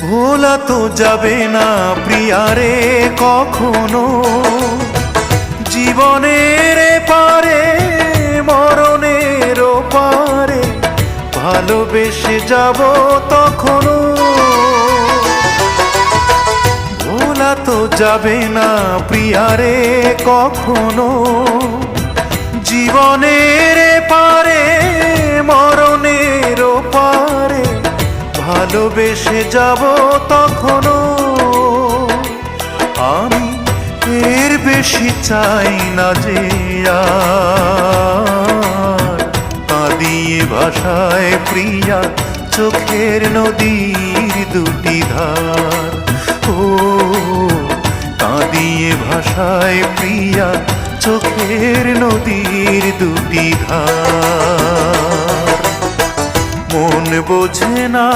ভোলা তো যাবে না প্রিয়ারে কখনো, জীবনের পারে মরণের পারে ভালোবেসে যাব তখনো। ভোলা তো যাবে না প্রিয়ারে কখনো, জীবনের পারে মরণের পারে ভালোবেসে যাব তখনো। আমি এর বেশি চাই না যে আর কাঁদিয়ে ভাষায় প্রিয়া চোখের নদীর দুটি ধার। ও কাঁদিয়ে ভাষায় প্রিয়া চোখের নদীর দুটি ধার। মন বোঝে না